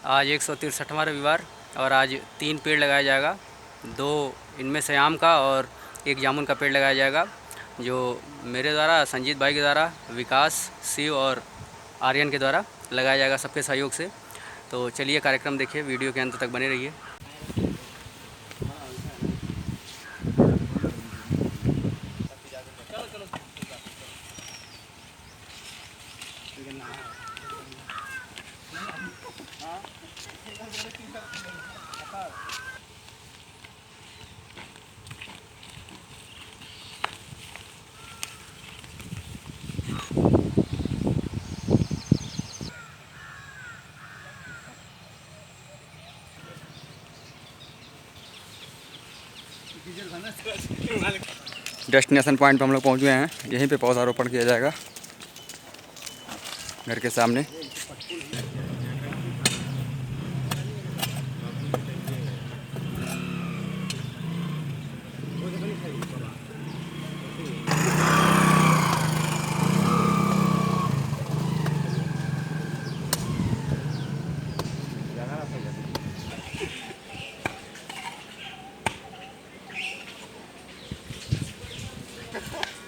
आज 163वां रविवार और आज 3 पेड़ लगाया जाएगा। 2 इनमें से आम का और 1 जामुन का पेड़ लगाया जाएगा, जो मेरे द्वारा, संजीत भाई के द्वारा, विकास, शिव और आर्यन के द्वारा लगाया जाएगा, सबके सहयोग से। तो चलिए कार्यक्रम देखिए, वीडियो के अंत तक बने रहिए। डेस्टिनेशन पॉइंट पर हम लोग पहुँच गए हैं। यहीं पे पौधारोपण किया जाएगा, घर के सामने।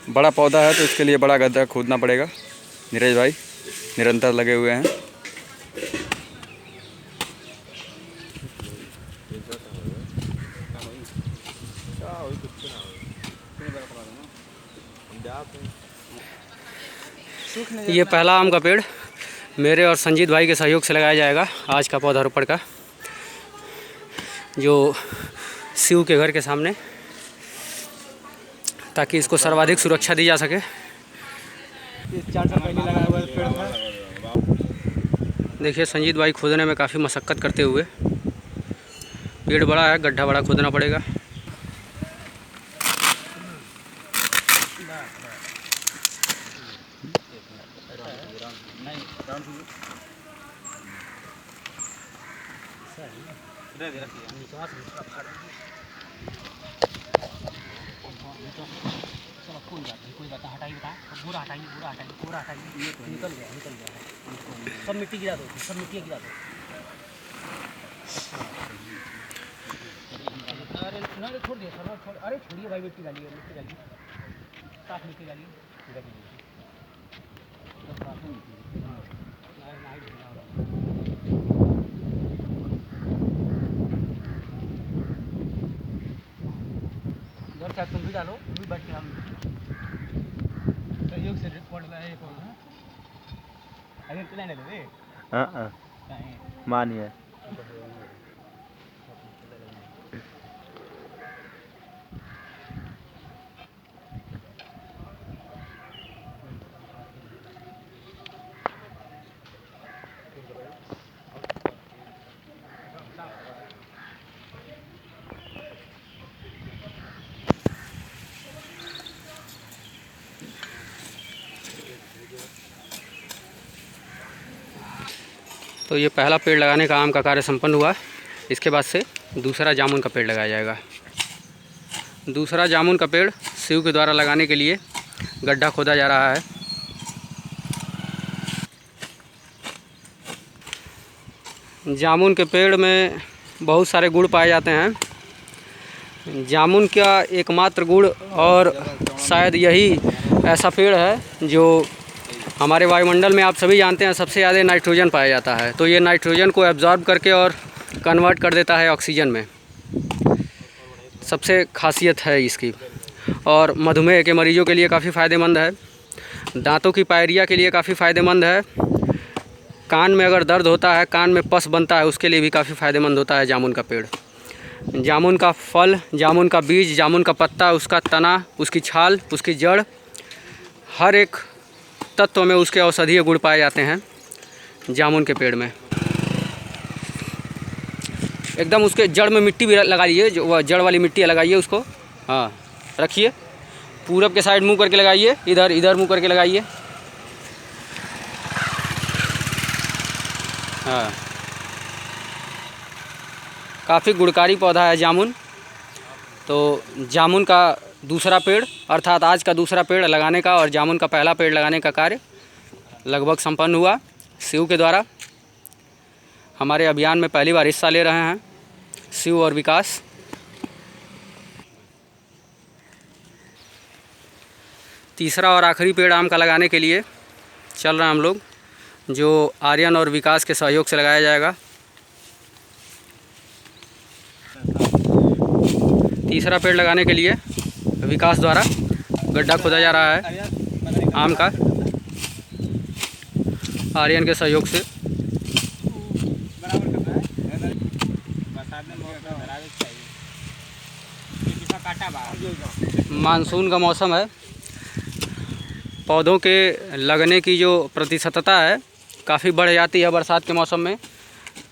बड़ा पौधा है तो इसके लिए बड़ा गड्ढा खोदना पड़ेगा। नीरज भाई निरंतर लगे हुए हैं। ये पहला आम का पेड़ मेरे और संजीत भाई के सहयोग से लगाया जाएगा आज का पौधारोपण का, जो शिव के घर के सामने, ताकि इसको सर्वाधिक सुरक्षा दी जा सके। 4 साल पहले लगाया हुआ पेड़ था। देखिए संजीत भाई खोदने में काफ़ी मशक्क़त करते हुए, पेड़ बड़ा है, गड्ढा बड़ा खोदना पड़ेगा। कोई बात हटाइए, पूरा हटाइए, पूरा हटाइए, पूरा हटाइए। ये तो निकल गया। सब मिट्टी गिरा दो, सब मिट्टी गिरा दो। अरे छोड़ दिया सर, छोड़, अरे छोड़िए भाई, मिट्टी डालिए, मिट्टी डालिए, साफ मिट्टी डालिए। तुम भी डालो, तुम भी बैठ के डालो। सहयोग से रिकॉर्ड लाए पौधा अगर तो नहीं ले। हां मानिए। तो ये पहला पेड़ लगाने का आम का कार्य संपन्न हुआ। इसके बाद से दूसरा जामुन का पेड़ लगाया जाएगा। दूसरा जामुन का पेड़ शिव के द्वारा लगाने के लिए गड्ढा खोदा जा रहा है। जामुन के पेड़ में बहुत सारे गुण पाए जाते हैं। जामुन का एकमात्र गुण, और शायद यही ऐसा पेड़ है जो हमारे वायुमंडल में, आप सभी जानते हैं, सबसे ज़्यादा नाइट्रोजन पाया जाता है। तो ये नाइट्रोजन को एब्जॉर्ब करके और कन्वर्ट कर देता है ऑक्सीजन में। सबसे खासियत है इसकी। और मधुमेह के मरीजों के लिए काफ़ी फ़ायदेमंद है। दांतों की पायरिया के लिए काफ़ी फ़ायदेमंद है। कान में अगर दर्द होता है, कान में पस बनता है, उसके लिए भी काफ़ी फ़ायदेमंद होता है जामुन का पेड़। जामुन का फल, जामुन का बीज, जामुन का पत्ता, उसका तना, उसकी छाल, उसकी जड़, हर एक तत्व में उसके औषधीय गुण पाए जाते हैं जामुन के पेड़ में। एकदम उसके जड़ में मिट्टी भी लगा लीजिए, जो वह जड़ वाली मिट्टी लगाइए उसको। हाँ रखिए, पूरब के साइड मुंह करके लगाइए, इधर इधर मुंह करके लगाइए। हाँ, काफ़ी गुणकारी पौधा है जामुन। तो जामुन का दूसरा पेड़, अर्थात आज का दूसरा पेड़ लगाने का और जामुन का पहला पेड़ लगाने का कार्य लगभग संपन्न हुआ शिव के द्वारा। हमारे अभियान में पहली बार हिस्सा ले रहे हैं, शिव और विकास। तीसरा और आखिरी पेड़ आम का लगाने के लिए चल रहे हैं हम लोग, जो आर्यन और विकास के सहयोग से लगाया जाएगा। तीसरा पेड़ लगाने के लिए विकास द्वारा गड्ढा खोदा जा रहा है आम का, आर्यन के सहयोग से। मानसून का मौसम है, पौधों के लगने की जो प्रतिशतता है काफ़ी बढ़ जाती है बरसात के मौसम में।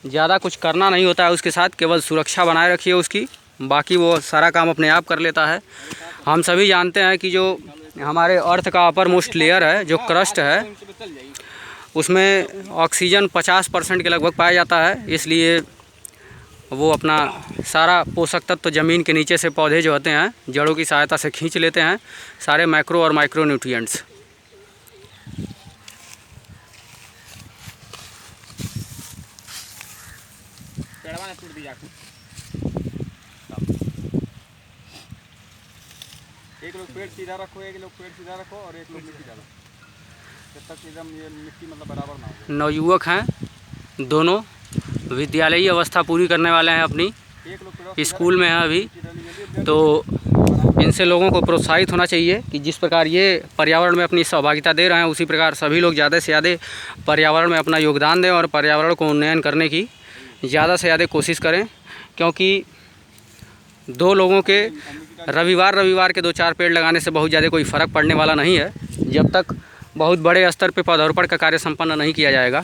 ज़्यादा कुछ करना नहीं होता है उसके साथ, केवल सुरक्षा बनाए रखिए उसकी, बाकी वो सारा काम अपने आप कर लेता है। हम सभी जानते हैं कि जो हमारे अर्थ का अपर मोस्ट लेयर है, जो क्रस्ट है, उसमें ऑक्सीजन 50% के लगभग पाया जाता है। इसलिए वो अपना सारा पोषक तत्व तो ज़मीन के नीचे से पौधे जो होते हैं जड़ों की सहायता से खींच लेते हैं, सारे मैक्रो और माइक्रो न्यूट्रिएंट्स। एक लोग पेड़ सीधा रखो, एक लोग पेड़ सीधा रखो और एक लोग मिट्टी डालो, जब तक एकदम ये मिट्टी मतलब बराबर ना हो। नवयुवक हैं दोनों, विद्यालयी अवस्था पूरी करने वाले हैं अपनी, एक लोग स्कूल में हैं अभी। तो इनसे लोगों को प्रोत्साहित होना चाहिए कि जिस प्रकार ये पर्यावरण में अपनी सहभागिता दे रहे हैं, उसी प्रकार सभी लोग ज़्यादा से ज़्यादा पर्यावरण में अपना योगदान दें और पर्यावरण को उन्नयन करने की ज़्यादा से ज़्यादा कोशिश करें। क्योंकि दो लोगों के रविवार के 2-4 पेड़ लगाने से बहुत ज़्यादा कोई फ़र्क पड़ने वाला नहीं है, जब तक बहुत बड़े स्तर पे पौधारोपण का कार्य संपन्न नहीं किया जाएगा।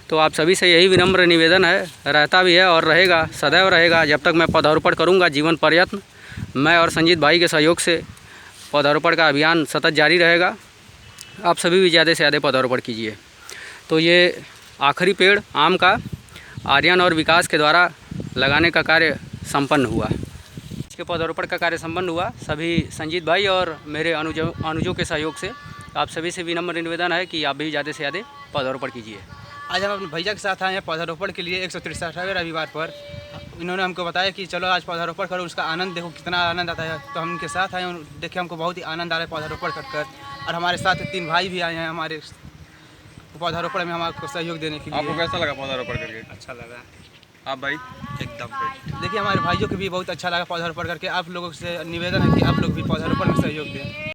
तो आप सभी से यही विनम्र निवेदन है, रहता भी है और रहेगा, सदैव रहेगा। जब तक मैं पौधारोपण करूँगा, जीवन पर्यंत मैं और संजीत भाई के सहयोग से पौधारोपण का अभियान सतत जारी रहेगा। आप सभी भी ज़्यादा से ज़्यादा पौधारोपण कीजिए। तो ये आखिरी पेड़ आम का आर्यन और विकास के द्वारा लगाने का कार्य संपन्न हुआ। इसके पौधारोपण का कार्य संपन्न हुआ सभी संजीत भाई और मेरे अनुजों के सहयोग से। आप सभी से विनम्र निवेदन है कि आप भी ज़्यादा से ज़्यादा पौधारोपण कीजिए। आज हम अपने भैया के साथ आए हैं पौधारोपण के लिए 163वें रविवार पर। इन्होंने हमको बताया कि चलो आज पौधारोपण करो, उसका आनंद देखो कितना आनंद आता है। तो हम उनके साथ आए, देखे हमको बहुत ही आनंद आ रहा है पौधारोपण कर। और हमारे साथ 3 भाई भी आए हैं हमारे पौधारोपण में हमारे सहयोग देने के लिए। आपको कैसा लगा पौधारोपण करके? अच्छा लगा। आप भाई? एकदम देखिए हमारे भाइयों को भी बहुत अच्छा लगा पौधारोपण करके। आप लोगों से निवेदन है कि आप लोग भी पौधारोपण में सहयोग दें।